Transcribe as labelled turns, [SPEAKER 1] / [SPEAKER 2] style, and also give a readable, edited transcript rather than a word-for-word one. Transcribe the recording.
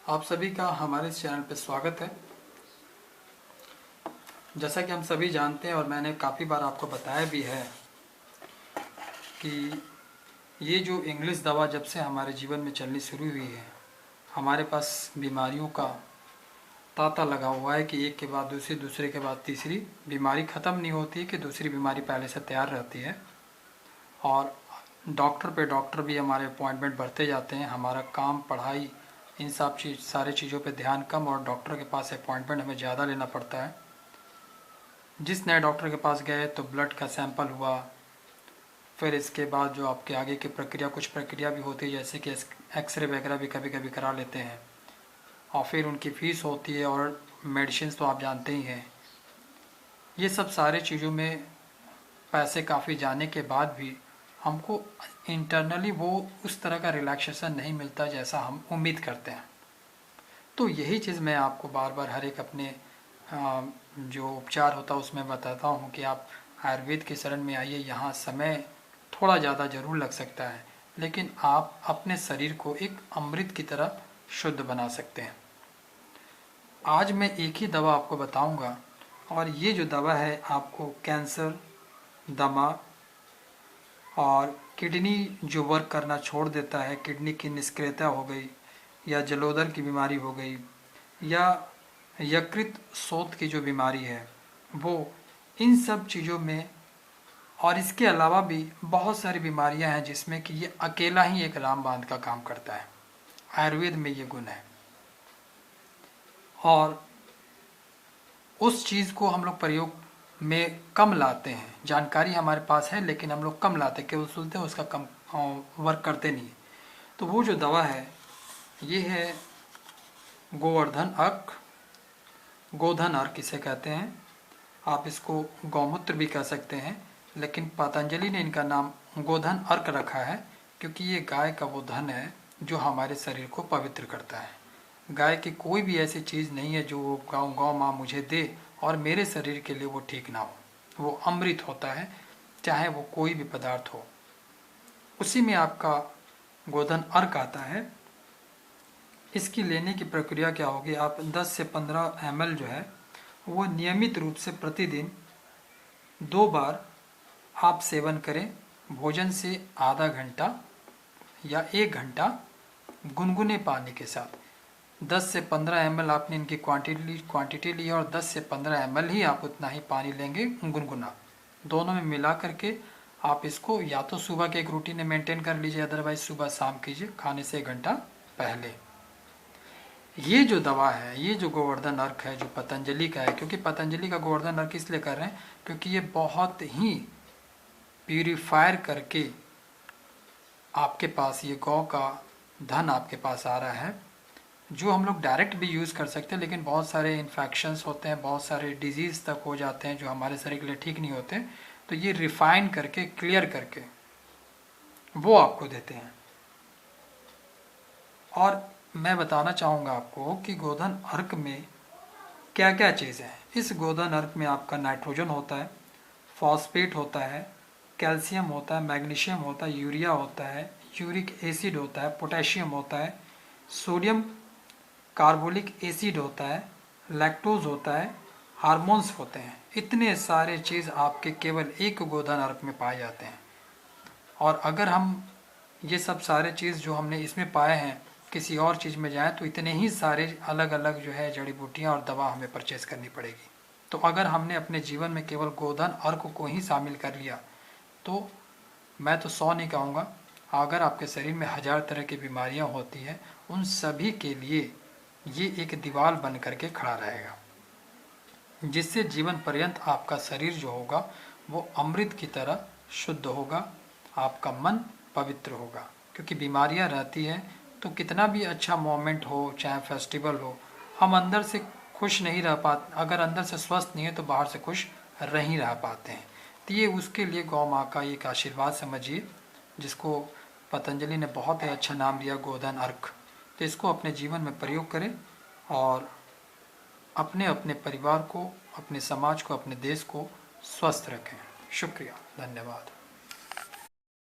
[SPEAKER 1] आप सभी का हमारे इस चैनल पे स्वागत है। जैसा कि हम सभी जानते हैं और मैंने काफ़ी बार आपको बताया भी है कि ये जो इंग्लिश दवा जब से हमारे जीवन में चलनी शुरू हुई है, हमारे पास बीमारियों का तांता लगा हुआ है कि एक के बाद दूसरी, दूसरे के बाद तीसरी बीमारी ख़त्म नहीं होती है कि दूसरी बीमारी पहले से तैयार रहती है। और डॉक्टर पे डॉक्टर भी हमारे अपॉइंटमेंट बढ़ते जाते हैं। हमारा काम, पढ़ाई, इन सब सारे चीज़ों पे ध्यान कम और डॉक्टर के पास अपॉइंटमेंट हमें ज़्यादा लेना पड़ता है। जिस नए डॉक्टर के पास गए तो ब्लड का सैंपल हुआ, फिर इसके बाद जो आपके आगे की प्रक्रिया, कुछ प्रक्रिया भी होती है जैसे कि एक्सरे वगैरह भी कभी कभी करा लेते हैं, और फिर उनकी फ़ीस होती है और मेडिसिन तो आप जानते ही हैं। ये सब सारे चीज़ों में पैसे काफ़ी जाने के बाद भी हमको इंटरनली वो उस तरह का रिलैक्सेशन नहीं मिलता जैसा हम उम्मीद करते हैं। तो यही चीज़ मैं आपको बार बार हर एक अपने जो उपचार होता है उसमें बताता हूँ कि आप आयुर्वेद के शरण में आइए। यहाँ समय थोड़ा ज़्यादा ज़रूर लग सकता है, लेकिन आप अपने शरीर को एक अमृत की तरह शुद्ध बना सकते हैं। आज मैं एक ही दवा आपको बताऊंगा, और ये जो दवा है आपको कैंसर, दमा और किडनी जो वर्क करना छोड़ देता है, किडनी की निष्क्रियता हो गई, या जलोदर की बीमारी हो गई, या यकृत शोथ की जो बीमारी है वो, इन सब चीज़ों में, और इसके अलावा भी बहुत सारी बीमारियां हैं जिसमें कि ये अकेला ही एक रामबाण का काम करता है। आयुर्वेद में ये गुण है, और उस चीज़ को हम लोग प्रयोग में कम लाते हैं। जानकारी हमारे पास है लेकिन हम लोग कम लाते, केवल सुनते हैं, उसका कम वर्क करते नहीं। तो वो जो दवा है ये है गोवर्धन अर्क, गोधन अर्क इसे कहते हैं। आप इसको गौमूत्र भी कह सकते हैं, लेकिन पतंजलि ने इनका नाम गोधन अर्क रखा है क्योंकि ये गाय का वो धन है जो हमारे शरीर को पवित्र करता है। गाय की कोई भी ऐसी चीज़ नहीं है जो वो गौ माँ मुझे दे और मेरे शरीर के लिए वो ठीक ना हो। वो अमृत होता है, चाहे वो कोई भी पदार्थ हो। उसी में आपका गोधन अर्क आता है। इसकी लेने की प्रक्रिया क्या होगी, आप 10 से 15 ml जो है वो नियमित रूप से प्रतिदिन 2 बार आप सेवन करें। भोजन से आधा घंटा या 1 घंटा गुनगुने पानी के साथ। 10 से 15 ml आपने इनकी क्वांटिटी ली और 10 से 15 ml ही आप उतना ही पानी लेंगे गुनगुना। दोनों में मिला करके आप इसको या तो सुबह के एक रूटीन में मेंटेन कर लीजिए, अदरवाइज सुबह शाम कीजिए, खाने से 1 घंटा पहले। ये जो दवा है, ये जो गोवर्धन अर्क है जो पतंजलि का है, क्योंकि पतंजलि का गोवर्धन अर्क इसलिए कर रहे हैं क्योंकि ये बहुत ही प्यूरिफायर करके आपके पास ये गौ का धन आपके पास आ रहा है, जो हम लोग डायरेक्ट भी यूज़ कर सकते हैं। लेकिन बहुत सारे इन्फेक्शंस होते हैं, बहुत सारे डिजीज़ तक हो जाते हैं जो हमारे शरीर के लिए ठीक नहीं होते, तो ये रिफाइन करके, क्लियर करके वो आपको देते हैं। और मैं बताना चाहूँगा आपको कि गोधन अर्क में क्या क्या चीज़ें हैं। इस गोधन अर्क में आपका नाइट्रोजन होता है, फॉस्फेट होता है, कैल्शियम होता है, मैग्नीशियम होता है, यूरिया होता है, यूरिक एसिड होता है, पोटेशियम होता है, सोडियम कार्बोलिक एसिड होता है, लैक्टोज होता है, हार्मोन्स होते हैं। इतने सारे चीज़ आपके केवल एक गोधन अर्क में पाए जाते हैं। और अगर हम ये सब सारे चीज़ जो हमने इसमें पाए हैं किसी और चीज़ में जाएं तो इतने ही सारे अलग अलग जो है जड़ी बूटियाँ और दवा हमें परचेज करनी पड़ेगी। तो अगर हमने अपने जीवन में केवल गोधन अर्क को ही शामिल कर लिया तो मैं तो 100 नहीं कहूँगा, अगर आपके शरीर में 1000 तरह की बीमारियाँ होती हैं, उन सभी के लिए ये एक दीवार बन करके खड़ा रहेगा, जिससे जीवन पर्यंत आपका शरीर जो होगा वो अमृत की तरह शुद्ध होगा, आपका मन पवित्र होगा। क्योंकि बीमारियां रहती हैं तो कितना भी अच्छा मोमेंट हो, चाहे फेस्टिवल हो, हम अंदर से खुश नहीं रह पाते। अगर अंदर से स्वस्थ नहीं है तो बाहर से खुश नहीं रह पाते हैं। तो ये उसके लिए गौ माँ का एक आशीर्वाद समझिए, जिसको पतंजलि ने बहुत ही अच्छा नाम दिया गोधन अर्क। तो इसको अपने जीवन में प्रयोग करें और अपने अपने परिवार को, अपने समाज को, अपने देश को स्वस्थ रखें। शुक्रिया, धन्यवाद।